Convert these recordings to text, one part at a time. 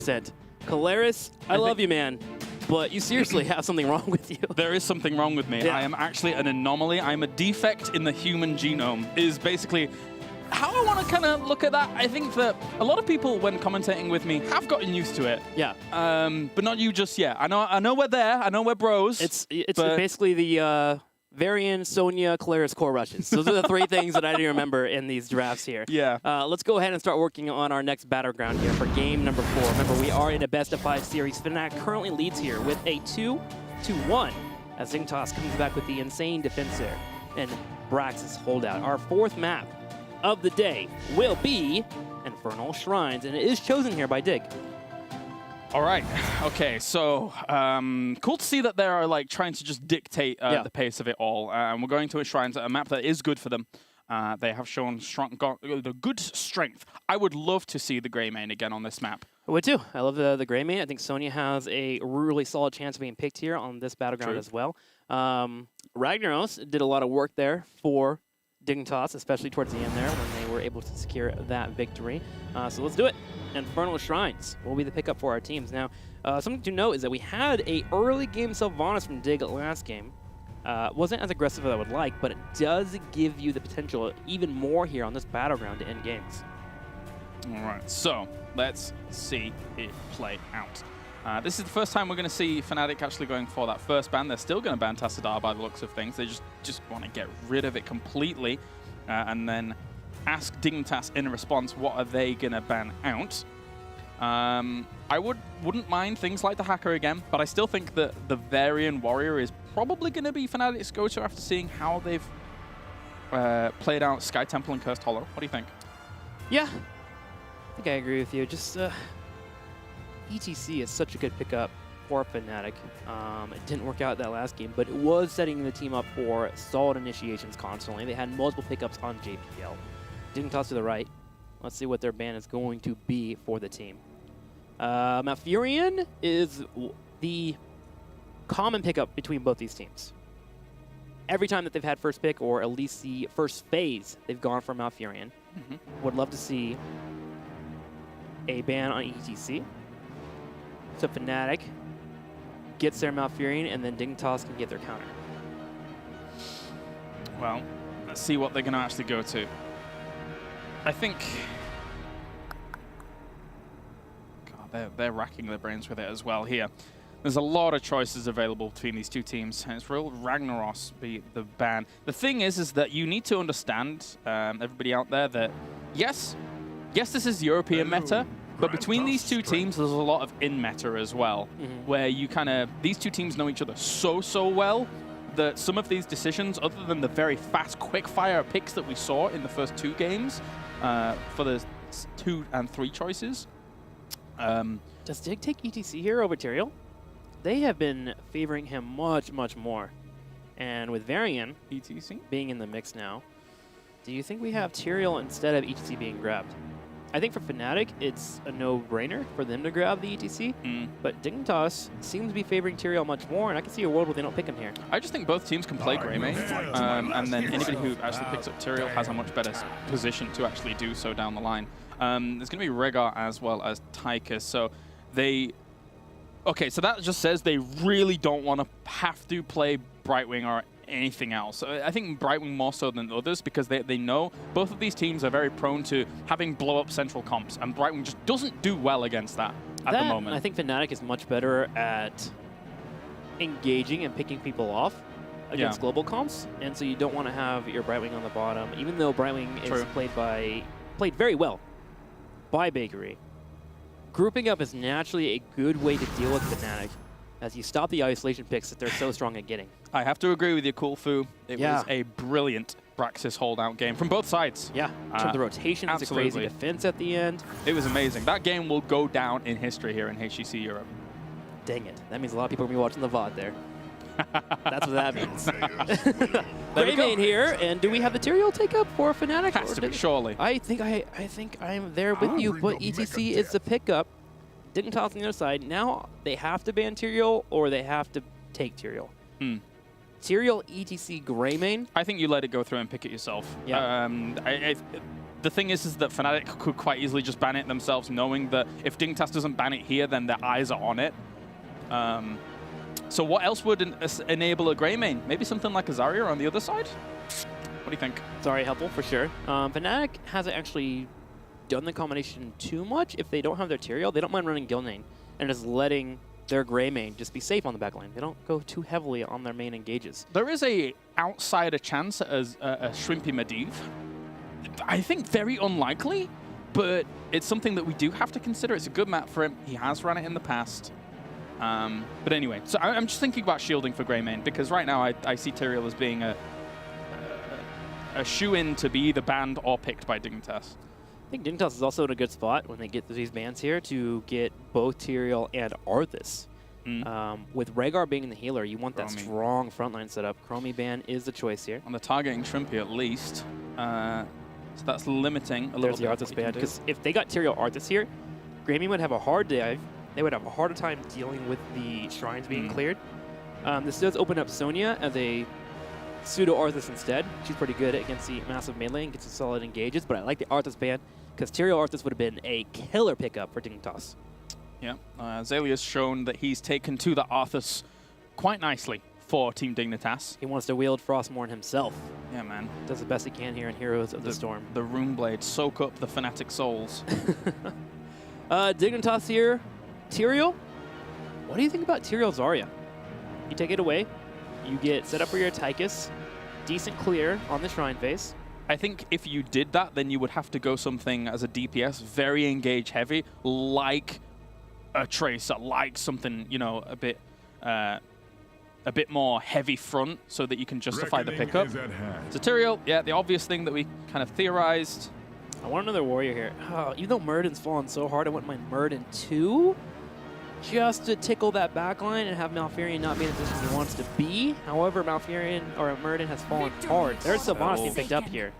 Kalaris, I love you, man, but you seriously have something wrong with you. There is something wrong with me. Yeah. I am actually an anomaly. I'm a defect in the human genome, is basically how I want to kind of look at that. I think that a lot of people, when commentating with me, have gotten used to it. Yeah. But not you just yet. I know we're there. I know we're bros. It's basically the Varian, Sonya, Kalaris core rushes. Those are the three things that I do remember in these drafts here. Yeah. Let's go ahead and start working on our next battleground here for game number 4. Remember, we are in a best-of-5 series. Fnatic currently leads here with a 2-1 as Dignitas comes back with the insane defense there and Brax's holdout. Our 4th map of the day will be Infernal Shrines, and it is chosen here by Dig. All right. Okay. So cool to see that they are like trying to just dictate the pace of it all. And we're going to a Shrines, a map that is good for them. They have shown the good strength. I would love to see the Grey Main again on this map. I would too. I love the Grey Main. I think Sonya has a really solid chance of being picked here on this battleground as well. Ragnaros did a lot of work there for Dignitas, especially towards the end there when they were able to secure that victory. So let's do it. Infernal Shrines will be the pickup for our teams. Now, something to note is that we had a early game Sylvanas from Dig last game. Wasn't as aggressive as I would like, but it does give you the potential even more here on this battleground to end games. All right, so let's see it play out. This is the first time we're going to see Fnatic actually going for that first ban. They're still going to ban Tassadar by the looks of things. They just want to get rid of it completely and then ask Dignitas in response, what are they going to ban out? I wouldn't mind things like the Hacker again, but I still think that the Varian Warrior is probably going to be Fnatic's go-to after seeing how they've played out Sky Temple and Cursed Hollow. What do you think? Yeah, I think I agree with you. Just ETC is such a good pickup for Fnatic. It didn't work out that last game, but it was setting the team up for solid initiations constantly. They had multiple pickups on JPL. Dignitas to the right. Let's see what their ban is going to be for the team. Malfurion is the common pickup between both these teams. Every time that they've had first pick, or at least the first phase, they've gone for Malfurion. Would love to see a ban on ETC. So Fnatic gets their Malfurion, and then Dignitas can get their counter. Well, let's see what they're going to actually go to. I think... God, they're racking their brains with it as well here. There's a lot of choices available between these two teams, and it's real Ragnaros be the ban. The thing is that you need to understand, everybody out there, that yes, this is European meta, but between these two teams, there's a lot of in-meta as well, where you these two teams know each other so well that some of these decisions, other than the very fast, quick-fire picks that we saw in the first 2 games, for the 2 and 3 choices. Does Dig take ETC here over Tyrael? They have been favoring him much more. And with Varian ETC being in the mix now, do you think we have Tyrael instead of ETC being grabbed? I think for Fnatic, it's a no-brainer for them to grab the ETC, but Dignitas seems to be favoring Tyrael much more, and I can see a world where they don't pick him here. I just think both teams can play Grey Main, and then anybody who actually picks up Tyrael has a much better position to actually do so down the line. There's going to be Rehgar as well as Tychus, so they... Okay, so that just says they really don't want to have to play Brightwing or anything else. I think Brightwing more so than others because they know both of these teams are very prone to having blow-up central comps, and Brightwing just doesn't do well against that at the moment. I think Fnatic is much better at engaging and picking people off against global comps, and so you don't want to have your Brightwing on the bottom, even though Brightwing is played very well by Bakery. Grouping up is naturally a good way to deal with Fnatic, as you stop the isolation picks that they're so strong at getting. I have to agree with you, Cool Fu. It was a brilliant Braxis holdout game from both sides. Yeah, in terms of rotation, it's a crazy defense at the end. It was amazing. That game will go down in history here in HGC Europe. Dang it. That means a lot of people are going to be watching the VOD there. That's what that means. Grey Main here, and do we have the Tyrael take up for Fnatic? Has to be, surely. I think I'm there with you, but ETC is the pickup. Didn't toss on the other side. Now they have to ban Tyrael, or they have to take Tyrael. Tyrael, ETC, Grey Main. I think you let it go through and pick it yourself. Yeah. the thing is that Fnatic could quite easily just ban it themselves, knowing that if Dignitas doesn't ban it here, then their eyes are on it. So what else would enable a Grey main? Maybe something like a Zarya on the other side? What do you think? Sorry, helpful for sure. Fnatic hasn't actually done the combination too much. If they don't have their Tyrael, they don't mind running Gilnane and just letting their Grey main just be safe on the backline. They don't go too heavily on their main engages. There is a outsider chance as a Shrimpy Medivh. I think very unlikely, but it's something that we do have to consider. It's a good map for him. He has run it in the past. But anyway, so I'm just thinking about shielding for Grey main, because right now I see Tyrael as being a shoe-in to be either banned or picked by Dignitas. I think Dignitas is also in a good spot when they get these bans here to get both Tyrael and Arthas. With Rhaegar being the healer, you want that strong frontline setup. Chromie ban is the choice here. And they're targeting Shrimpy at least. So that's limiting a little bit. There's the Arthas ban, because if they got Tyrael Arthas here, Grey would have a hard dive. They would have a harder time dealing with the shrines being cleared. This does open up Sonya as a pseudo Arthas instead. She's pretty good against the massive melee and gets some solid engages, but I like the Arthas ban because Tyrael Arthas would have been a killer pickup for Dignitas. Yeah, Azalea's shown that he's taken to the Arthas quite nicely for Team Dignitas. He wants to wield Frostmourne himself. Yeah, man. Does the best he can here in Heroes of the Storm. The Rune Blade, soak up the Fnatic souls. Dignitas here. Tyrael? What do you think about Tyrael Zarya? You take it away. You get set up for your Tychus. Decent clear on the Shrine face. I think if you did that, then you would have to go something as a DPS, very engage heavy, like a Tracer, like something, you know, a bit more heavy front so that you can justify the pickup. So Tyrael, yeah, the obvious thing that we kind of theorized. I want another warrior here. Oh, even though Murden's fallen so hard, I wouldn't mind Murden too. Just to tickle that backline and have Malfurion not be in the position he wants to be. However, Malfurion or Murden has fallen hard. There's Sylvanas being picked up here.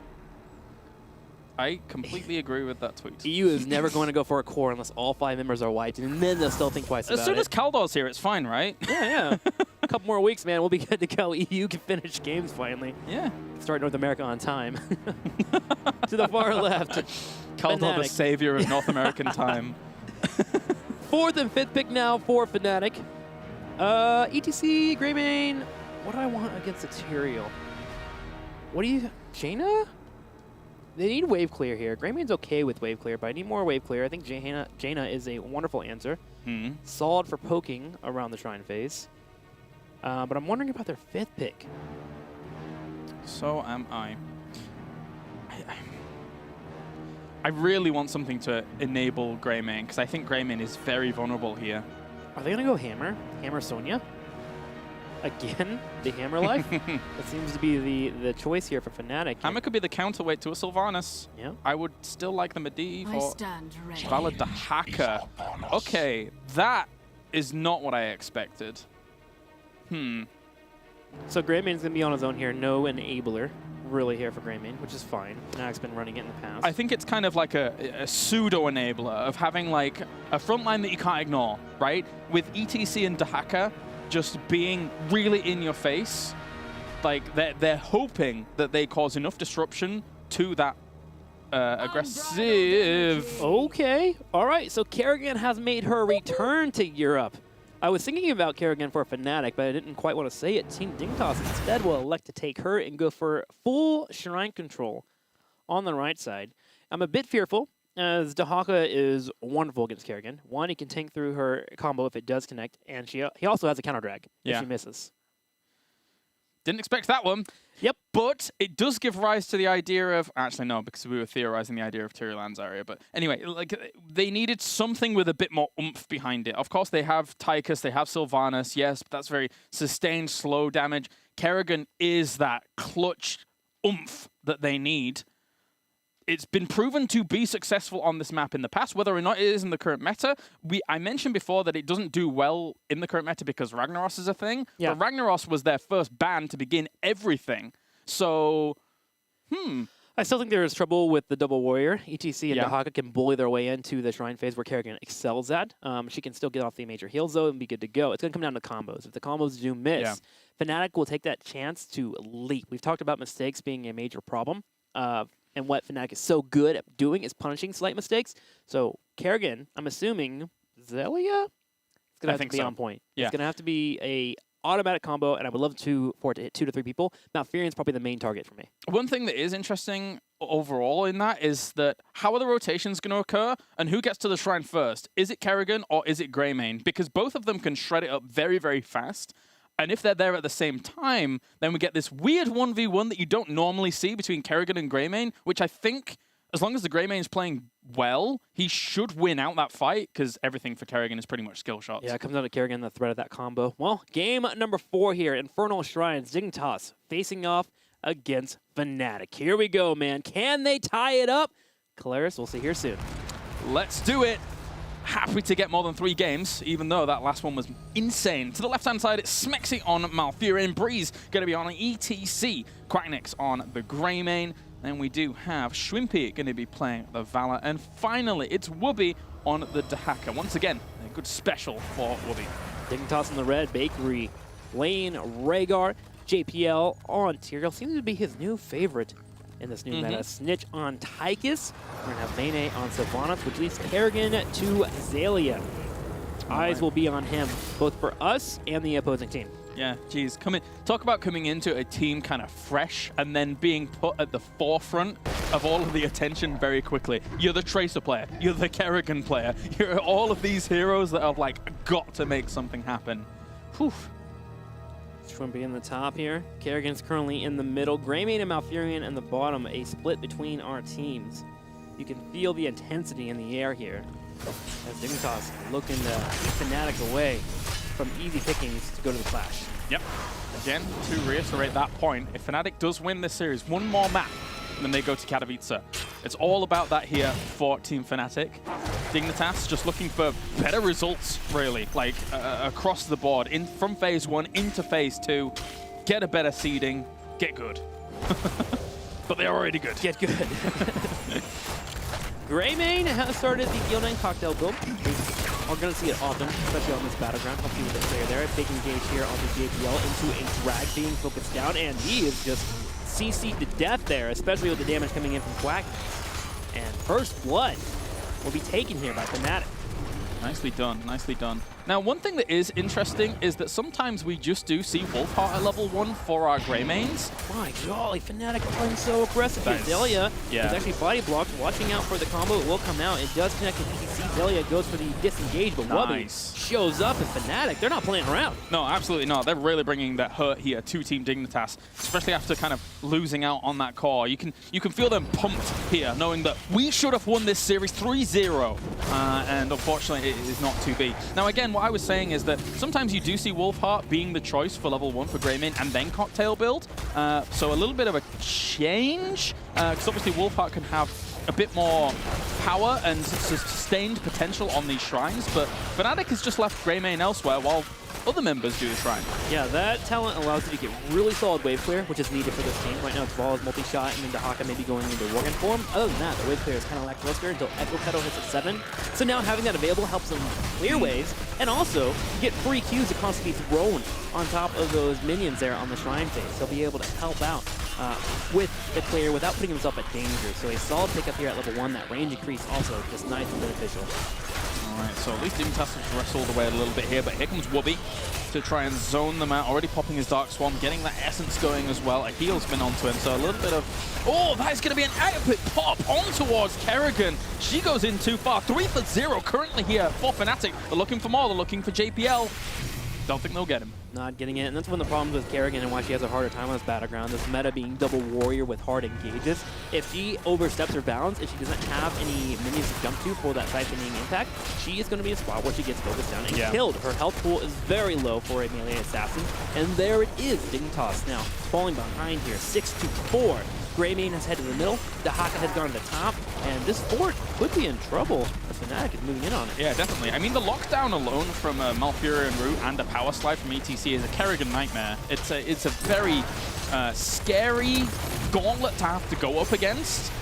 I completely agree with that tweet. EU is never going to go for a core unless all 5 members are wiped, and then they'll still think twice about it. As soon as Kaldor's here, it's fine, right? Yeah. A couple more weeks, man. We'll be good to go. EU can finish games finally. Yeah. Start North America on time. To the far left. Kaldor, the savior of North American time. 4th and 5th pick now for Fnatic. ETC, Greymane. What do I want against the Tyrael? What do you... Jaina? They need wave clear here. Greymane's okay with wave clear, but I need more wave clear. I think Jaina is a wonderful answer. Solid for poking around the Shrine phase. But I'm wondering about their 5th pick. So am I. I really want something to enable Greymane, because I think Greymane is very vulnerable here. Are they going to go Hammer? Hammer Sonya? Again? The Hammer life? That seems to be the choice here for Fnatic. Hammer could be the counterweight to a Sylvanas. Yeah. I would still like the Medivh or ready. Valid the Hacker. Okay, that is not what I expected. So Greymane's going to be on his own here. No enabler really here for Greymane, which is fine. Fnatic's been running it in the past. I think it's kind of like a pseudo-enabler of having like a front line that you can't ignore, right? With ETC and Dahaka just being really in your face, like they're hoping that they cause enough disruption to that aggressive... Okay. All right. So Kerrigan has made her return to Europe. I was thinking about Kerrigan for Fnatic, but I didn't quite want to say it. Team Dignitas instead will elect to take her and go for full Shrine control on the right side. I'm a bit fearful, as Dahaka is wonderful against Kerrigan. One, he can tank through her combo if it does connect, and he also has a counter drag if she misses. Didn't expect that one. Yep. But it does give rise to the idea of... Actually, no, because we were theorizing the idea of Tyrael and Zarya. But anyway, like they needed something with a bit more oomph behind it. Of course, they have Tychus, they have Sylvanas, yes, but that's very sustained, slow damage. Kerrigan is that clutch oomph that they need. It's been proven to be successful on this map in the past, whether or not it is in the current meta. I mentioned before that it doesn't do well in the current meta because Ragnaros is a thing. Yeah. But Ragnaros was their first ban to begin everything. So, I still think there is trouble with the double warrior. ETC and Dahaka can bully their way into the Shrine phase where Kerrigan excels at. She can still get off the major heals, though, and be good to go. It's going to come down to combos. If the combos do miss, Fnatic will take that chance to leap. We've talked about mistakes being a major problem and what Fnatic is so good at doing is punishing slight mistakes. So Kerrigan, I'm assuming Zelia, it's gonna have to be on point. Yeah. It's gonna have to be a automatic combo, and I would love for it to hit 2 to 3 people. Malfurion's probably the main target for me. One thing that is interesting overall in that is that how are the rotations going to occur, and who gets to the shrine first? Is it Kerrigan or is it Greymane? Because both of them can shred it up very, very fast. And if they're there at the same time, then we get this weird 1v1 that you don't normally see between Kerrigan and Greymane, which I think, as long as the Greymane's playing well, he should win out that fight, because everything for Kerrigan is pretty much skill shots. Yeah, it comes down to Kerrigan, the threat of that combo. Well, game number 4 here, Infernal Shrines, Dignitas facing off against Fnatic. Here we go, man. Can they tie it up? Caleres, we'll see here soon. Let's do it. Happy to get more than 3 games, even though that last one was insane. To the left-hand side, it's Smexy on Malfurion. Breeze going to be on ETC. Quacknix on the Greymane. Then we do have Shwimpy going to be playing the Valor. And finally, it's Wubby on the Dahaka. Once again, a good special for Wubby. Dignitas in the red, Bakery, Lane, Rhaegar, JPL on Tyrael. Seems to be his new favorite in this new meta. Snitch on Tychus. We're going to have Vayne on Sylvanas, which leaves Kerrigan to Zelia. Eyes will be on him, both for us and the opposing team. Yeah, geez. Talk about coming into a team kind of fresh and then being put at the forefront of all of the attention very quickly. You're the Tracer player. You're the Kerrigan player. You're all of these heroes that have, like, got to make something happen. Whew. Shwimpy in the top here. Kerrigan's currently in the middle. Greymane and Malfurion in the bottom. A split between our teams. You can feel the intensity in the air here. As Dignitas looking to keep Fnatic away from easy pickings to go to the Clash. Yep. Again, to reiterate that point, if Fnatic does win this series, one more map, then they go to Katowice. It's all about that here for Team Fnatic. Dignitas just looking for better results, really, like across the board, from phase 1 into phase 2, get a better seeding, get good. But they're already good. Get good. Greymane has started the Geo 9 cocktail build. We're going to see it often, especially on this battleground. Help you with the player there. Big engage here on the JPL into a drag being focused down, and he is just CC'd to death there, especially with the damage coming in from Quack. And first blood will be taken here by Fnatic. Nicely done, nicely done. Now, one thing that is interesting is that sometimes we just do see Wolfheart at level 1 for our Greymanes. My golly, Fnatic are playing so aggressive. Zelia is actually body blocked, watching out for the combo. It will come out. It does connect with ETC. Zelia goes for the disengage, but Wubby shows up, and Fnatic, they're not playing around. No, absolutely not. They're really bringing that hurt here to Team Dignitas, especially after kind of losing out on that core. You can feel them pumped here, knowing that we should have won this series 3-0, and unfortunately it is not to be. Now again, what I was saying is that sometimes you do see Wolfheart being the choice for level 1 for Greymane and then Cocktail build, so a little bit of a change, because obviously Wolfheart can have a bit more power and sustained potential on these shrines, but Fnatic has just left Greymane elsewhere while other members do the shrine. Yeah, that talent allows you to get really solid wave clear, which is needed for this team. Right now, it's Ball is multi-shot, and then Dahaka maybe going into Worgen form. Other than that, the wave clear is kind of lackluster until Echo Petal hits at 7. So now having that available helps them clear waves, and also get free Qs to constantly be thrown on top of those minions there on the shrine phase. They'll be able to help out with the clear without putting himself at danger. So a solid pickup here at level 1. That range increase also just nice and beneficial. Alright, so at least Dignitas has wrestled away a little bit here, but here comes Wubby to try and zone them out. Already popping his Dark Swarm, getting that Essence going as well. A heal's been onto him, so a little bit of... Oh, that is going to be an epic pop on towards Kerrigan. She goes in too far. 3-0 currently here for Fnatic. They're looking for more. They're looking for JPL. Don't think they'll get him. Not getting it, and that's one of the problems with Kerrigan and why she has a harder time on this battleground. This meta being double warrior with hard engages. If she oversteps her bounds, if she doesn't have any minions to jump to for that siphoning impact, she is going to be a spot where she gets focused down and killed. Her health pool is very low for a melee assassin, and there it is. Dignitas now falling behind here, 6-4. Greymane has headed to the middle, Dahaka has gone to the top, and this fort could be in trouble as Fnatic is moving in on it. Yeah, definitely. I mean, the lockdown alone from Malfurion Root and a power slide from ETC is a Kerrigan nightmare. It's a very scary gauntlet to have to go up against.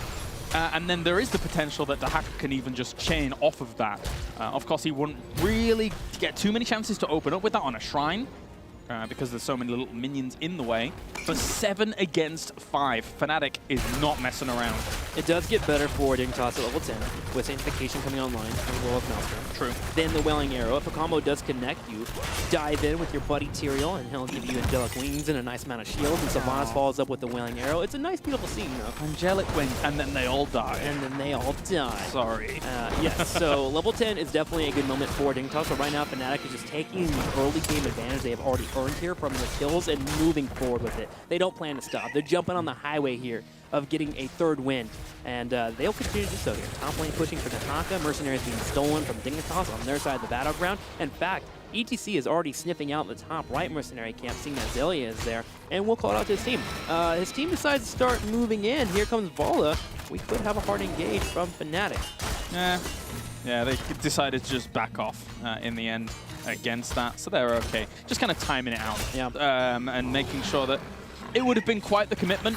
And then there is the potential that Dahaka can even just chain off of that. Of course, he wouldn't really get too many chances to open up with that on a shrine, because there's so many little minions in the way. for 7 against 5. Fnatic is not messing around. It does get better for Dignitas at level 10, with Sanctification coming online as well as Maelstrom. True. Then the Wailing Arrow. If a combo does connect, you dive in with your buddy Tyrael, and he'll give you Angelic Wings and a nice amount of shields, and Sylvanas follows up with the Wailing Arrow. It's a nice, beautiful scene, though. Angelic Wings, and then they all die. And then they all die. Sorry. Yes, so level 10 is definitely a good moment for Dignitas, but right now Fnatic is just taking the early game advantage they have already earned here from the kills and moving forward with it. They don't plan to stop. They're jumping on the highway here of getting a third win, and they'll continue to do so here. Top lane pushing for Nahaka, Mercenaries being stolen from Dignitas on their side of the battleground. In fact, ETC is already sniffing out in the top right Mercenary camp, seeing that Zelia is there, and we'll call it out to his team. His team decides to start moving in. Here comes Vala. We could have a hard engage from Fnatic. Yeah, they decided to just back off in the end against that, so they're okay. Just kind of timing it out, and making sure that it would have been quite the commitment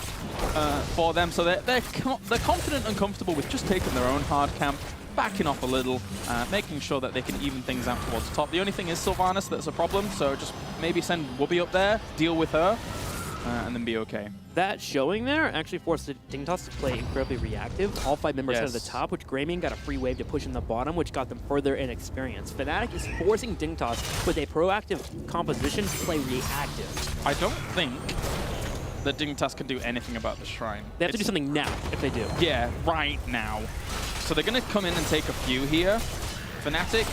for them. So they're confident and comfortable with just taking their own hard camp, backing off a little, making sure that they can even things out towards the top. The only thing is Sylvanas that's a problem, so just maybe send Wubby up there, deal with her, and then be okay. That showing there actually forced Dignitas to play incredibly reactive. All 5 members head to the top, which Greymane got a free wave to push in the bottom, which got them further in experience. Fnatic is forcing Dignitas with a proactive composition to play reactive. I don't think that Dignitas can do anything about the shrine. They have to do something now if they do. Yeah, right now. So they're going to come in and take a few here. Fnatic,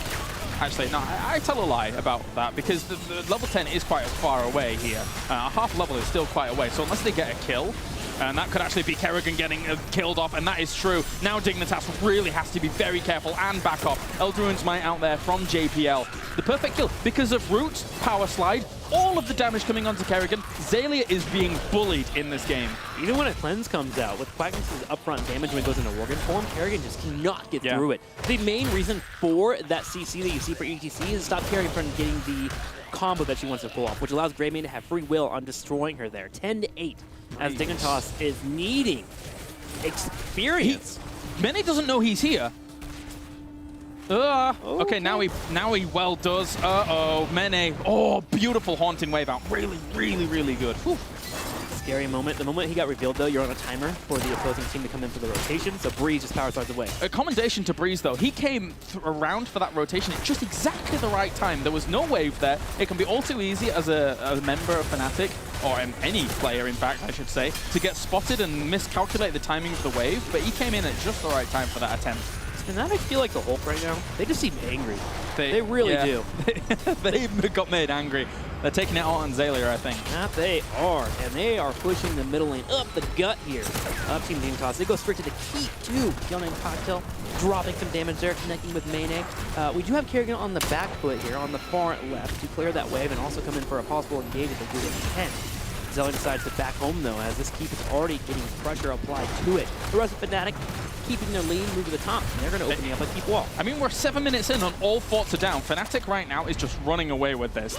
actually, no, I tell a lie about that because the level 10 is quite far away here. Half level is still quite away, so unless they get a kill, and that could actually be Kerrigan getting killed off, and that is true. Now Dignitas really has to be very careful and back off. Eldruin's Might out there from JPL. The perfect kill because of Root, Power Slide, all of the damage coming onto Kerrigan. Zelia is being bullied in this game. Even when a cleanse comes out, with Quackness's upfront damage when it goes into Worgen form, Kerrigan just cannot get through it. The main reason for that CC that you see for ETC is stop Kerrigan from getting the combo that she wants to pull off, which allows Greymane to have free will on destroying her there. 10-8, as Dignitas is needing experience. Mene doesn't know he's here. Okay, now he well does. Mene. Oh, beautiful Haunting Wave out. Really, really, really good. Whew. Scary moment. The moment he got revealed, though, you're on a timer for the opposing team to come in for the rotation, so Breeze just power slides away. A commendation to Breeze, though. He came around for that rotation at just exactly the right time. There was no wave there. It can be all too easy as a member of Fnatic, or any player, in fact, I should say, to get spotted and miscalculate the timing of the wave, but he came in at just the right time for that attempt. Does Fnatic feel like the Hulk right now? They just seem angry. They really do. They got made angry. They're taking it out on Zelia, I think. That they are, and they are pushing the middle lane up the gut here. Up Team Dignitas. They go straight to the key, too. Kill name Cocktail, dropping some damage there, connecting with Mene. We do have Kerrigan on the back foot here, on the far left, to clear that wave and also come in for a possible engage if they do it 10. Zelia decides to back home, though, as this keep is already getting pressure applied to it. The rest of Fnatic keeping their lead, move to the top, and they're going to open the up a keep wall. I mean, we're 7 minutes in and all forts are down. Fnatic right now is just running away with this.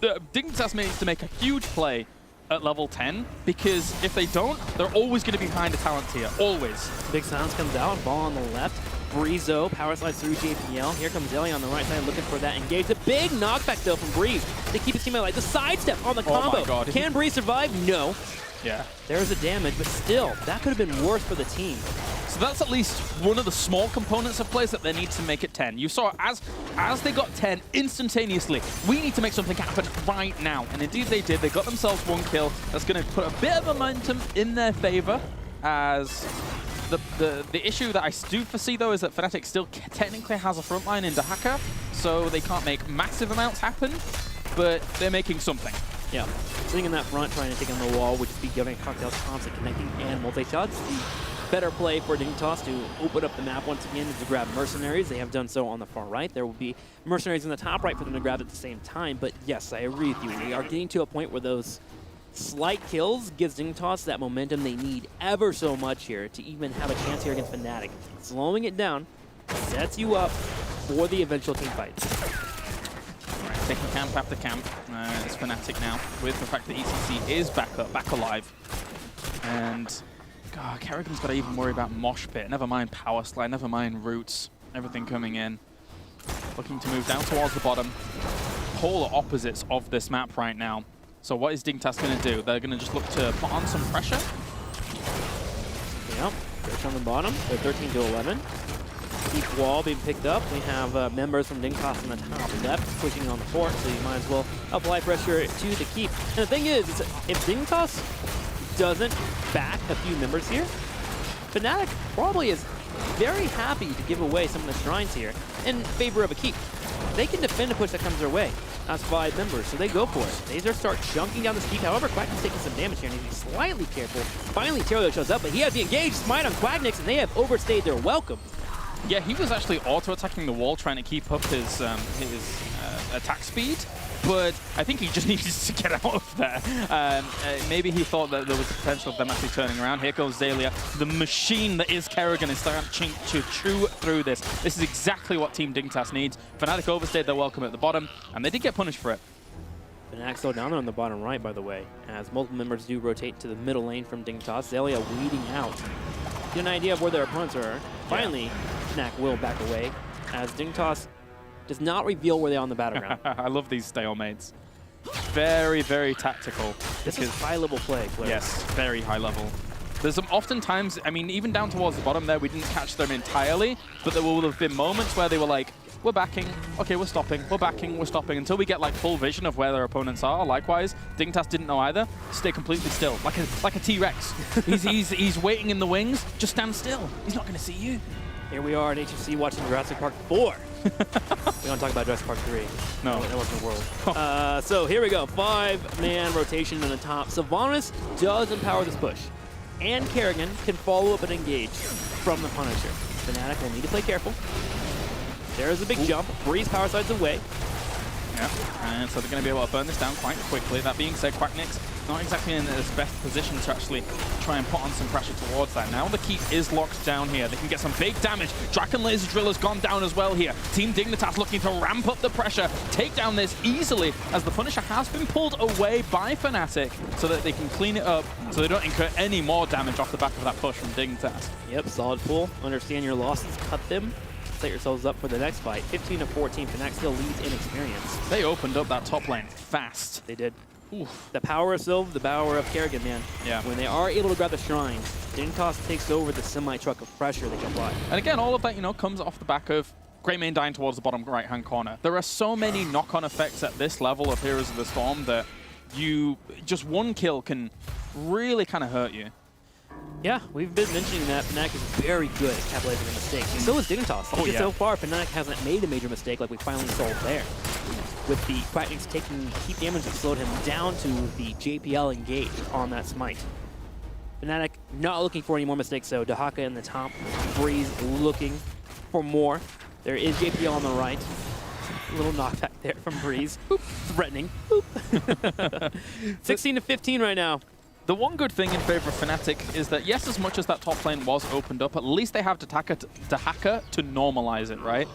Dignitas needs to make a huge play at level 10, because if they don't, they're always going to be behind a talent tier. Always. Big Silence comes out, ball on the left. Breezo power slides through JPL. Here comes Zelia on the right side looking for that engage. A big knockback, though, from Breeze to keep his teammate alive. The sidestep on the combo. Oh my God. Can Breeze survive? No. Yeah. There's the damage, but still, that could have been worse for the team. So that's at least one of the small components of plays that they need to make it 10. You saw as they got 10 instantaneously, we need to make something happen right now. And indeed they did. They got themselves one kill. That's going to put a bit of momentum in their favor, as the issue that I do foresee, though, is that Fnatic still technically has a front line in Dahaka, so they can't make massive amounts happen, but they're making something. Yeah, sitting in that front, trying to take on the wall, would just be giving Cocktails constant connecting and multi-shots. The better play for Dignitas to open up the map once again is to grab Mercenaries. They have done so on the far right. There will be Mercenaries in the top right for them to grab at the same time, but yes, I agree with you. We are getting to a point where those slight kills gives Dignitas that momentum they need ever so much here to even have a chance here against Fnatic. Slowing it down sets you up for the eventual team fights. Taking camp after camp. It's Fnatic now, with the fact that ETC is back alive. And God, Kerrigan's got to even worry about Mosh Pit. Never mind Power Slide, never mind Roots, everything coming in. Looking to move down towards the bottom. Polar opposites of this map right now. So what is Dignitas going to do? They're going to just look to put on some pressure. Yep, Rich on the bottom. They're 13 to 11. Keep wall being picked up. We have members from Dignitas on the top left pushing on the fort, so you might as well apply pressure to the keep. And the thing is if Dignitas doesn't back a few members here, Fnatic probably is very happy to give away some of the shrines here in favor of a keep. They can defend a push that comes their way as 5 members, so they go for it. They just start chunking down this keep. However, Quacknix taking some damage here, and he's slightly careful. Finally, Terrio shows up, but he has the engaged smite on Quacknix, and they have overstayed their welcome. Yeah, he was actually auto-attacking the wall, trying to keep up his attack speed, but I think he just needed to get out of there. Maybe he thought that there was potential of them actually turning around. Here goes Zalia. The machine that is Kerrigan is starting to chew through this. This is exactly what Team Dignitas needs. Fnatic overstayed their welcome at the bottom, and they did get punished for it. Fnatic slowed down there on the bottom right, by the way, as multiple members do rotate to the middle lane from Dignitas. Zalia weeding out. Get an idea of where their opponents are. Finally, Fnatic will back away, as Dignitas does not reveal where they are on the battleground. I love these stalemates. Very, very tactical. This is high-level play, Claire. Yes, very high level. There's some oftentimes, I mean, even down towards the bottom there, we didn't catch them entirely, but there will have been moments where they were like, we're backing, okay, we're stopping, we're backing, we're stopping, until we get like full vision of where their opponents are. Likewise, Dignitas didn't know either. Stay completely still, like a T-Rex. he's waiting in the wings, just stand still. He's not going to see you. Here we are in HGC watching Jurassic Park 4. We don't talk about Jurassic Park 3. No. That wasn't the world. So here we go, 5-man rotation on the top. Sylvanas does empower this push, and Kerrigan can follow up and engage from the Punisher. Fnatic will need to play careful. There's a big jump. Breeze power sides away. Yeah, and so they're going to be able to burn this down quite quickly. That being said, Quacknix not exactly in his best position to actually try and put on some pressure towards that. Now the keep is locked down here. They can get some big damage. Draken Laser Drill has gone down as well here. Team Dignitas looking to ramp up the pressure, take down this easily, as the Punisher has been pulled away by Fnatic so that they can clean it up so they don't incur any more damage off the back of that push from Dignitas. Yep, solid pull. Understand your losses, cut them. Set yourselves up for the next fight. 15 to 14, Fnatic still leads in experience. They opened up that top lane fast. They did. Oof. The power of Sylv, the power of Kerrigan, man. Yeah. When they are able to grab the shrines, Dignitas takes over the semi-truck of pressure they can apply. And again, all of that, comes off the back of Greymane dying towards the bottom right-hand corner. There are so many knock-on effects at this level of Heroes of the Storm that just one kill can really kind of hurt you. Yeah, we've been mentioning that Fnatic is very good at capitalizing on mistakes. And so is Dignitas. So far, Fnatic hasn't made a major mistake like we finally saw there. With the Quacknix taking keep damage that slowed him down to the JPL engage on that smite. Fnatic not looking for any more mistakes, so Dahaka in the top, Breeze looking for more. There is JPL on the right. A little knockback there from Breeze. Boop, threatening. Boop. 16 to 15 right now. The one good thing in favor of Fnatic is that, yes, as much as that top lane was opened up, at least they have Dahaka to normalize it, right?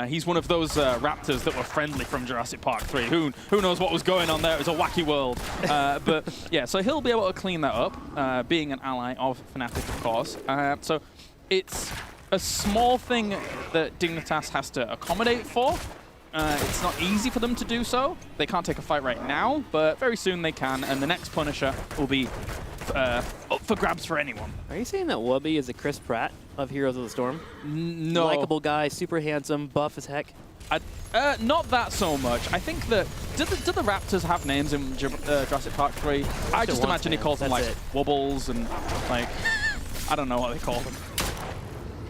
He's one of those raptors that were friendly from Jurassic Park 3. Who knows what was going on there? It was a wacky world. But yeah, so he'll be able to clean that up, being an ally of Fnatic, of course. So it's a small thing that Dignitas has to accommodate for. It's not easy for them to do so. They can't take a fight right now, but very soon they can, and the next Punisher will be up for grabs for anyone. Are you saying that Wubby is a Chris Pratt of Heroes of the Storm? No. Likeable guy, super handsome, buff as heck. Not that so much. I think that... Do the Raptors have names in Jurassic Park 3? I just imagine he calls them, like, Wobbles and, like... I don't know what they call them.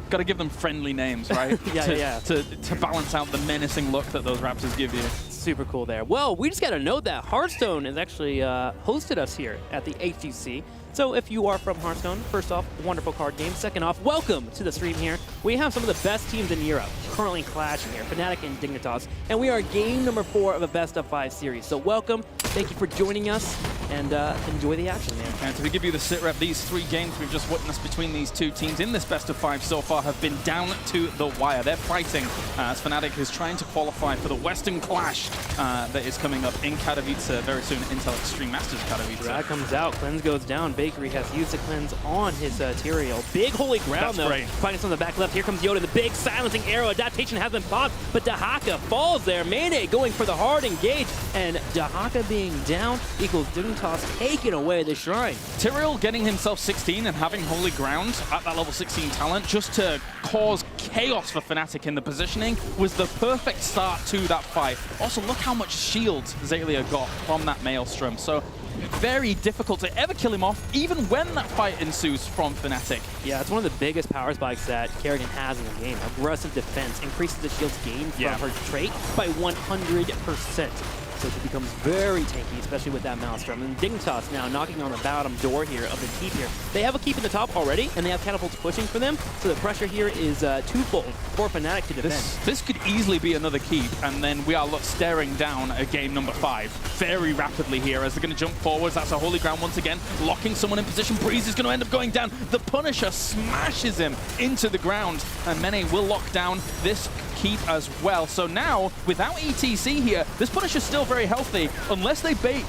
Got to give them friendly names, right? To balance out the menacing look that those Raptors give you. Super cool there. Well, we just got to note that Hearthstone has actually hosted us here at the HGC. So if you are from Hearthstone, first off, wonderful card game. Second off, welcome to the stream here. We have some of the best teams in Europe currently clashing here, Fnatic and Dignitas. And we are game number 4 of a best-of-5 series. So welcome. Thank you for joining us, and enjoy the action, man. And to give you the sit-rep, these 3 games we've just witnessed between these 2 teams in this best-of-5 so far have been down to the wire. They're fighting as Fnatic is trying to qualify for the Western Clash that is coming up in Katowice very soon, Intel Extreme Masters Katowice. Drag comes out, cleanse goes down. Bakery has used the cleanse on his Tyrael. Big holy ground, though. Finding some on the back left. Here comes Yoda, the big silencing arrow. Adaptation has been popped, but Dahaka falls there. Mayday going for the hard engage. and Dahaka being down equals Dignitas taking away the Shrine. Tyrael getting himself 16 and having Holy Ground at that level 16 talent just to cause chaos for Fnatic in the positioning was the perfect start to that fight. Also, look how much shield Xaylia got from that Maelstrom. So very difficult to ever kill him off, even when that fight ensues from Fnatic. Yeah, it's one of the biggest power spikes that Kerrigan has in the game. Aggressive defense increases the shield's gain from her trait by 100%. So she becomes very tanky, especially with that Maelstrom. And Dignitas now knocking on the bottom door here of the keep here. They have a keep in the top already, and they have catapults pushing for them. So the pressure here is twofold for Fnatic to defend. This could easily be another keep, and then we are staring down at game number 5 very rapidly here as they're going to jump forwards. That's a Holy Ground once again, locking someone in position. Breeze is going to end up going down. The Punisher smashes him into the ground, and Mene will lock down this keep as well. So now, without ETC here, this Punisher's still very healthy. Unless they bait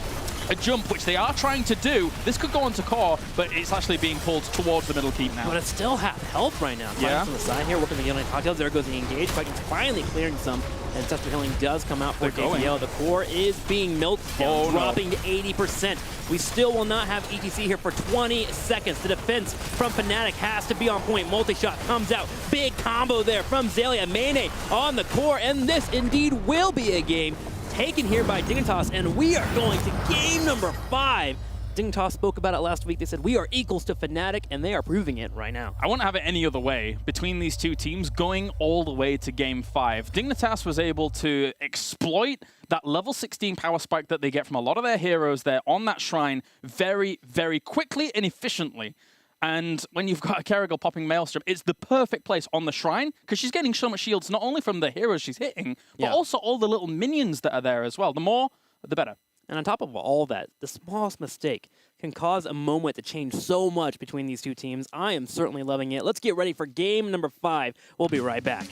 a jump, which they are trying to do, this could go onto core, but it's actually being pulled towards the middle keep now. But it's still half health right now. Vikings on the side here, working the Yelling Cocktails. There goes the engage. Vikings finally clearing some, and Ancestral Healing does come out for JPL. The core is being melted down, dropping to 80%. We still will not have ETC here for 20 seconds. The defense from Fnatic has to be on point. Multi-shot comes out. Big combo there from Xaylia. Mene on the core, and this indeed will be a game taken here by Dignitas, and we are going to game number 5. Dignitas spoke about it last week. They said we are equals to Fnatic, and they are proving it right now. I wouldn't have it any other way between these two teams going all the way to game 5. Dignitas was able to exploit that level 16 power spike that they get from a lot of their heroes there on that shrine very, very quickly and efficiently. And when you've got a Kerrigan popping Maelstrom, it's the perfect place on the shrine because she's getting so much shields, not only from the heroes she's hitting, but also all the little minions that are there as well. The more, the better. And on top of all that, the smallest mistake can cause a moment to change so much between these two teams. I am certainly loving it. Let's get ready for game number 5. We'll be right back.